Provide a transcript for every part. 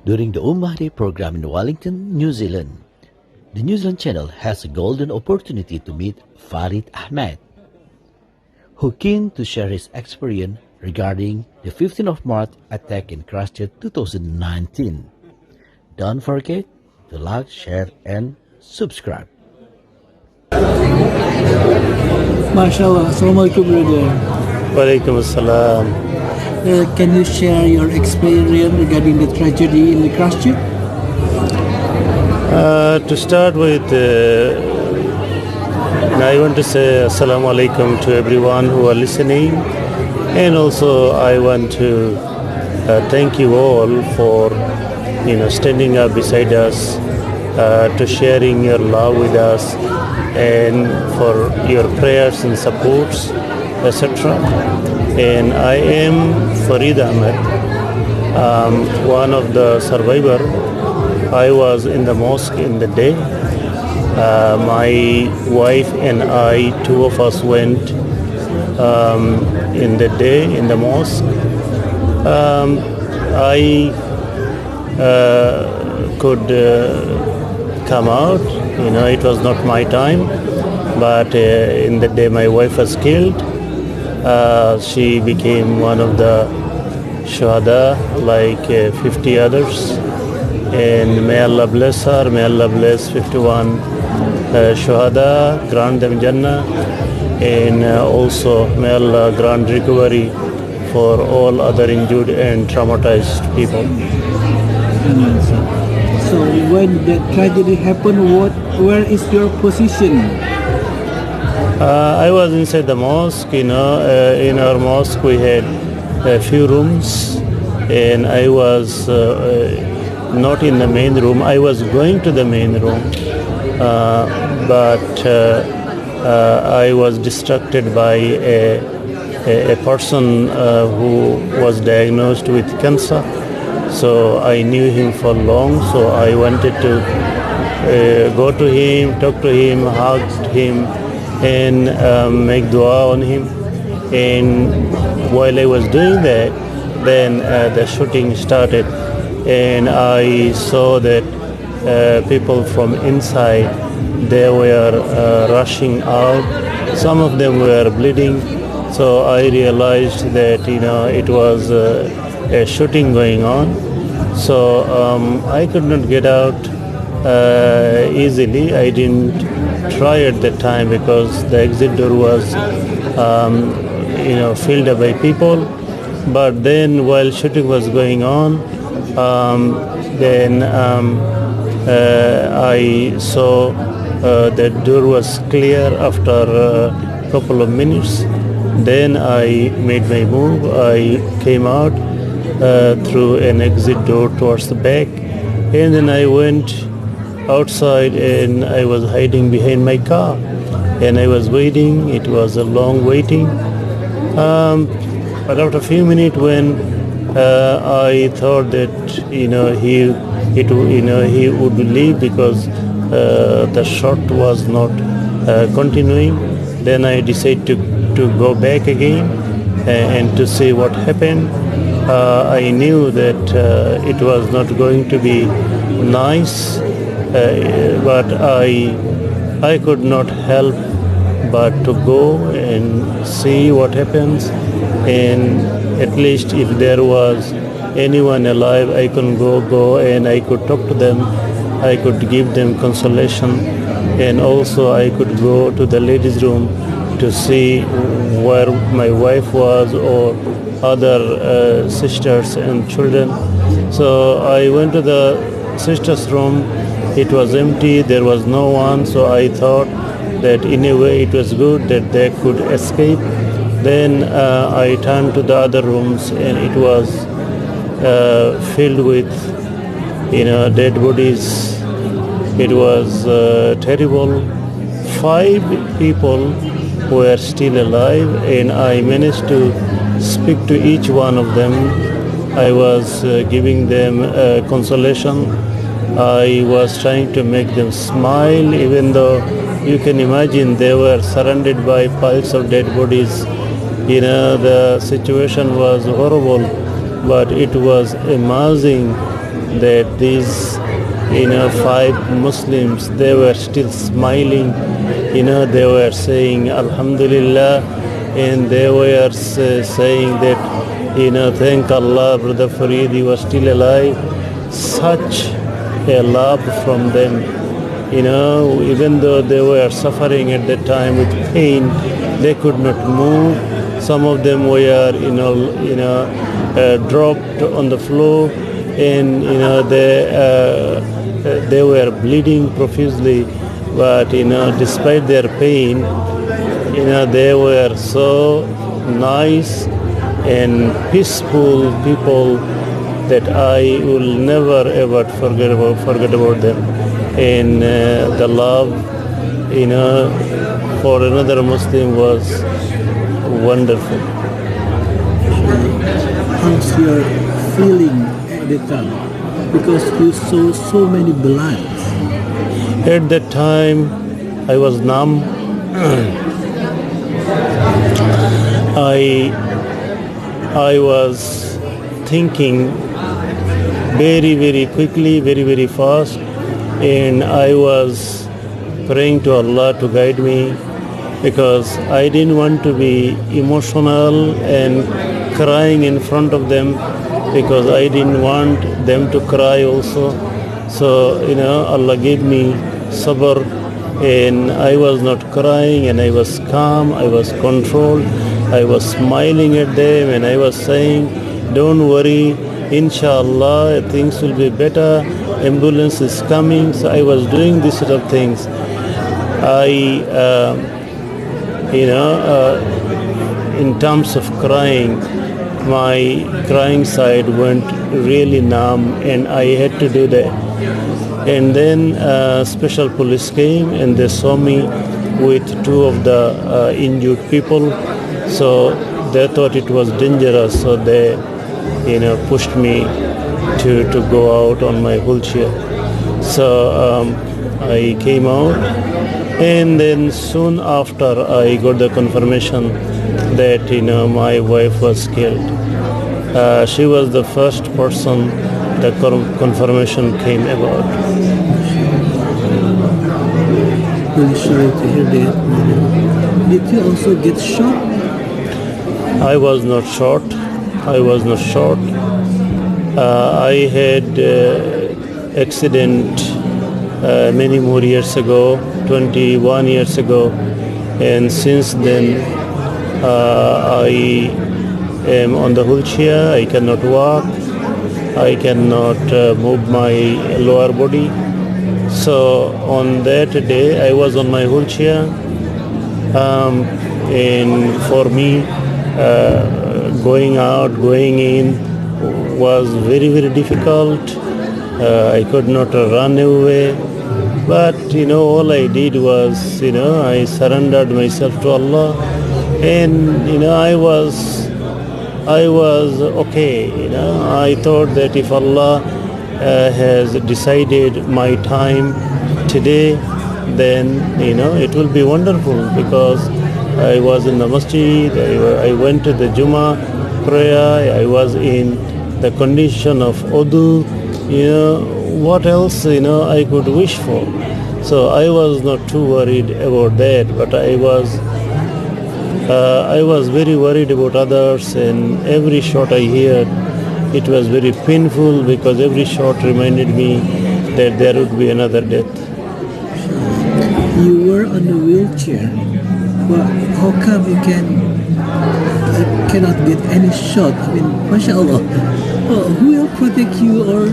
During the Mahdi program in Wellington, New Zealand, the New Zealand channel has a golden opportunity to meet Farid Ahmed, who keen to share his experience regarding the 15th of March attack in Christchurch 2019. Don't forget to like, share, and subscribe. MashaAllah. Assalamualaikum, brother. Walaikum assalam. Can you share your experience regarding the tragedy in the Christchurch? To start with, I want to say assalamu alaikum to everyone who are listening, and also I want to thank you all for standing up beside us, to sharing your love with us, and for your prayers and supports, etc. And I am Farid Ahmed, one of the survivor. I was in the mosque in the day. My wife and I, two of us went in the day in the mosque. I could come out. It was not my time, but in the day my wife was killed. She became one of the shuhada, like 50 others. And may Allah bless her, may Allah bless 51 shuhada, grant them Jannah, and also may Allah grant recovery for all other injured and traumatized people. So when the tragedy happened, where is your position? I was inside the mosque. In our mosque we had a few rooms, and I was not in the main room. I was going to the main room, but I was distracted by a person who was diagnosed with cancer. So I knew him for long, so I wanted to go to him, talk to him, hug him, and make dua on him. And while I was doing that, then the shooting started, and I saw that people from inside, they were rushing out. Some of them were bleeding, so I realized that it was a shooting going on. So I could not get out easily. I didn't try at that time because the exit door was filled up by people. But then while shooting was going on, then I saw the door was clear after a couple of minutes. Then I made my move. I came out through an exit door towards the back, and then I went outside and I was hiding behind my car, and I was waiting. It was a long waiting, but after a few minutes, when I thought that he would leave because the shot was not continuing, then I decided to go back again and to see what happened. I knew that it was not going to be nice, but I could not help but to go and see what happens, and at least if there was anyone alive, I could go and I could talk to them. I could give them consolation, and also I could go to the ladies' room to see where my wife was or other sisters and children. So I went to the sisters' room. It was empty, there was no one, so I thought that in a way it was good that they could escape. Then I turned to the other rooms, and it was filled with dead bodies. It was terrible. 5 people were still alive, and I managed to speak to each one of them. I was giving them consolation. I was trying to make them smile, even though you can imagine they were surrounded by piles of dead bodies. The situation was horrible. but it was amazing that these 5 Muslims, they were still smiling, they were saying Alhamdulillah, and they were saying that thank Allah, brother Farid, he was still alive. Such a love from them, even though they were suffering at that time with pain, they could not move. Some of them were dropped on the floor, and they were bleeding profusely, but despite their pain, they were so nice and peaceful people that I will never ever forget about them. And the love for another Muslim was wonderful. How's your feeling at the time? Because you saw so many blinds. At that time, I was numb. I was thinking very, very quickly, very, very fast, and I was praying to Allah to guide me, because I didn't want to be emotional and crying in front of them, because I didn't want them to cry also. So, Allah gave me sabr, and I was not crying, and I was calm, I was controlled, I was smiling at them, and I was saying, don't worry, inshallah, things will be better, ambulance is coming. So I was doing this sort of things. In terms of crying, my crying side went really numb, and I had to do that. And then special police came, and they saw me with 2 of the injured people. So they thought it was dangerous, so they pushed me to go out on my wheelchair. So I came out, and then soon after I got the confirmation that my wife was killed. She was the first person the confirmation came about. Really sorry to hear that. Did you also get shot? I was not shot. I had accident many more years ago, 21 years ago, and since then I am on the wheelchair. I cannot walk, I cannot move my lower body. So on that day I was on my wheelchair, and for me going out, going in was very, very difficult. I could not run away, but all I did was I surrendered myself to Allah, and I was okay. I thought that if Allah has decided my time today, then it will be wonderful, because I was in the masjid, I went to the Jummah prayer, I was in the condition of wudu. What else I could wish for? So I was not too worried about that, but I was very worried about others, and every shot I heard, it was very painful, because every shot reminded me that there would be another death. You were on a wheelchair. Well, how come you cannot get any shot? I mean, mashallah. Well, who will protect you, or?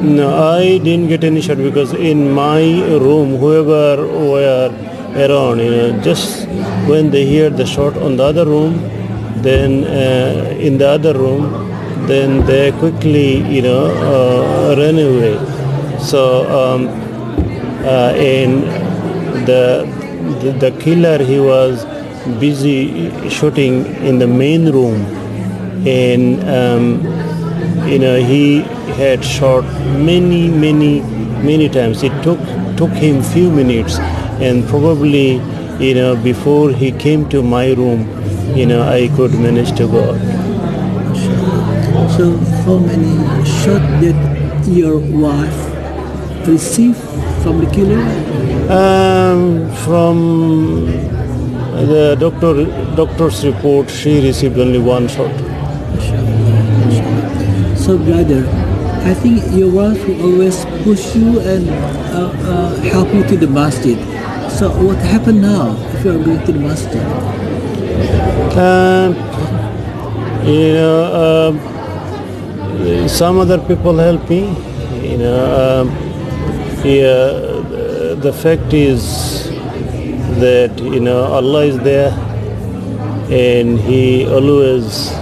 No, I didn't get any shot, because in my room, whoever were around, just when they hear the shot on the other room, then in the other room, then they quickly, ran away. So, and the killer, he was busy shooting in the main room, and he had shot many times. It took him few minutes, and probably before he came to my room, I could manage to go out. So how many shots did your wife receive from the killer? From the doctor's report, she received only one shot. So brother, I think your wife will always push you and help you to the masjid. So what happened now if you are going to the masjid? Some other people help me. The fact is that Allah is there, and He always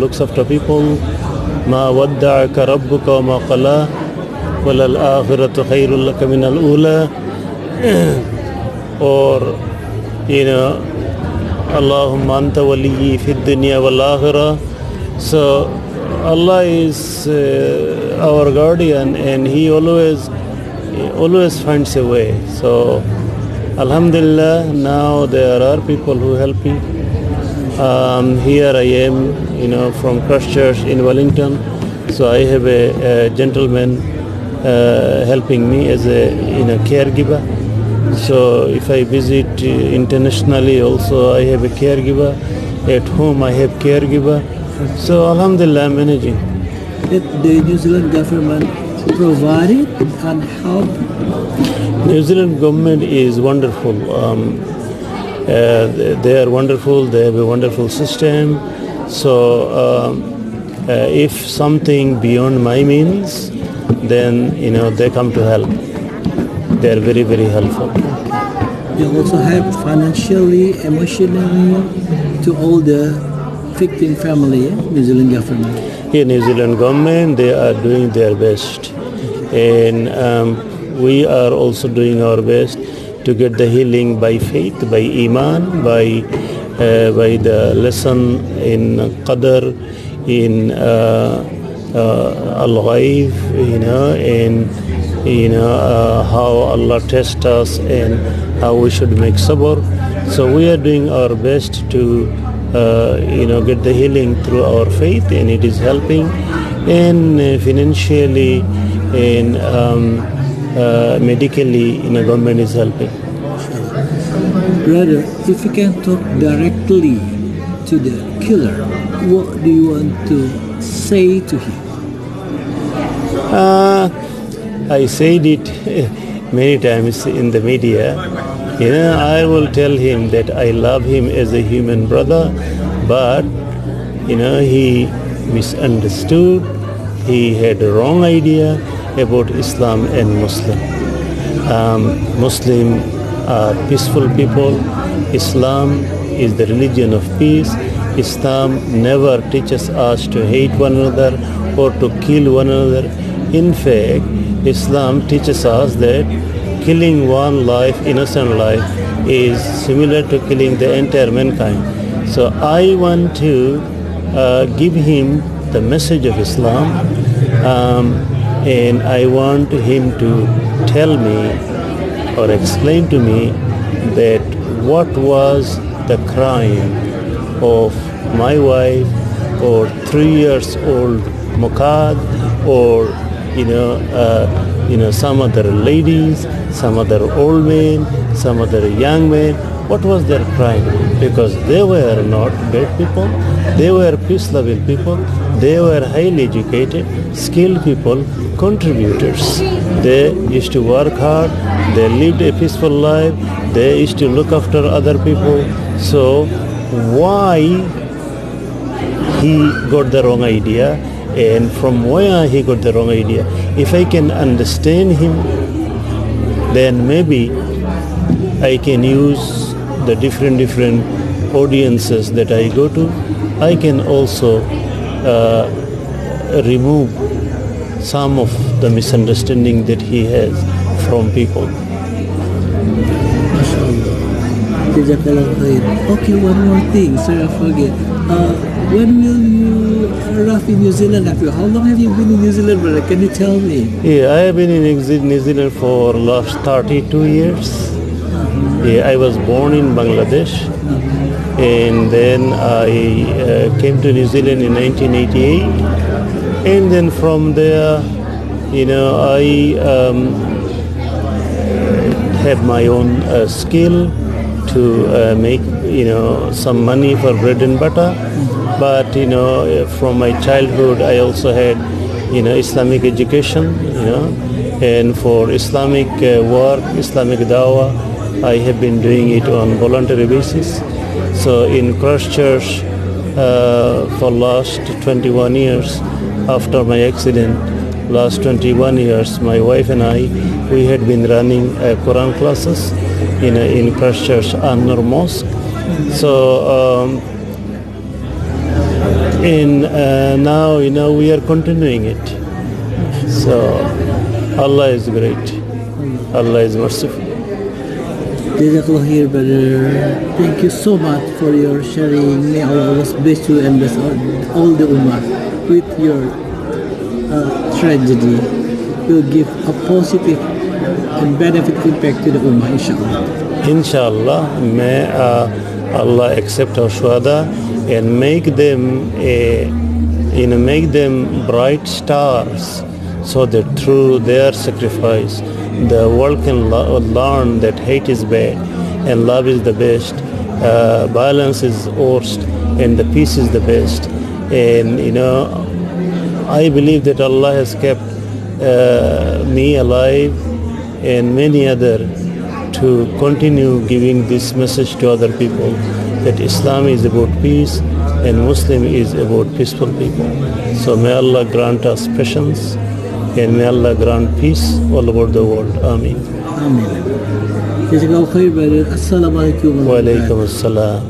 looks after people. ما ودعك ربك وما قلى وللآخرة خير لك من الأولى. Or Allahumma anta waliyyi fid dunya wal akhirah. So Allah is our guardian, and He always finds a way. So Alhamdulillah, now there are people who help me. Here I am, from Christchurch in Wellington. So I have a gentleman helping me as a caregiver. So if I visit internationally, also I have a caregiver. At home I have caregiver. So Alhamdulillah, I'm managing. Did the New Zealand government provided and help? New Zealand government is wonderful. They are wonderful. They have a wonderful system. So if something beyond my means, then they come to help. They are very, very helpful. They also help financially, emotionally to all the victim family, New Zealand government. Here, New Zealand government, they are doing their best, and we are also doing our best to get the healing by faith, by iman, by the lesson in qadr, in al-ghaib, and how Allah tests us and how we should make sabr. So we are doing our best to get the healing through our faith, and it is helping, and financially and medically, government is helping. Brother, if you can talk directly to the killer, what do you want to say to him? I said it many times in the media. I will tell him that I love him as a human brother, but he misunderstood. He had a wrong idea about Islam and Muslim. Muslim are peaceful people. Islam is the religion of peace. Islam never teaches us to hate one another or to kill one another. In fact, Islam teaches us that killing one life, innocent life, is similar to killing the entire mankind. So I want to give him the message of Islam, and I want him to tell me or explain to me that what was the crime of my wife or 3 years old Mukad, or some other ladies, some other old men, some other young men. What was their crime? Because they were not bad people. They were peace-loving people. They were highly educated, skilled people, contributors. They used to work hard. They lived a peaceful life. They used to look after other people. So why he got the wrong idea, and from where he got the wrong idea? If I can understand him, then maybe I can use the different audiences that I go to. I can also remove some of the misunderstanding that he has from people. Okay, one more thing, sorry I forget. When will you arrive in New Zealand? How long have you been in New Zealand, brother? Can you tell me? Yeah, I have been in New Zealand for last 32 years. Mm-hmm. I was born in Bangladesh, and then I came to New Zealand in 1988, and then from there, I have my own skill to make some money for bread and butter. But from my childhood, I also had Islamic education, and for Islamic work, Islamic dawah, I have been doing it on voluntary basis. So in Christchurch, for last 21 years after my accident, last 21 years, my wife and I, we had been running Quran classes in Christchurch An-Nur Mosque. So now we are continuing it. So Allah is great. Allah is merciful. Jazakallah khair, brother. Thank you so much for your sharing. May Allah always bless you and bless all the ummah with your tragedy. Will give a positive and benefit impact to the ummah, inshallah. Inshallah, may Allah accept our shuhada and make them bright stars, so that through their sacrifice, the world can learn that hate is bad and love is the best, violence is worst, and the peace is the best. And I believe that Allah has kept me alive and many other to continue giving this message to other people, that Islam is about peace and Muslim is about peaceful people. So may Allah grant us patience and may Allah grant peace all over the world. Ameen. Amen. Jazakallah khair, brother. Assalamu alaikum. Wa alaikum assalam.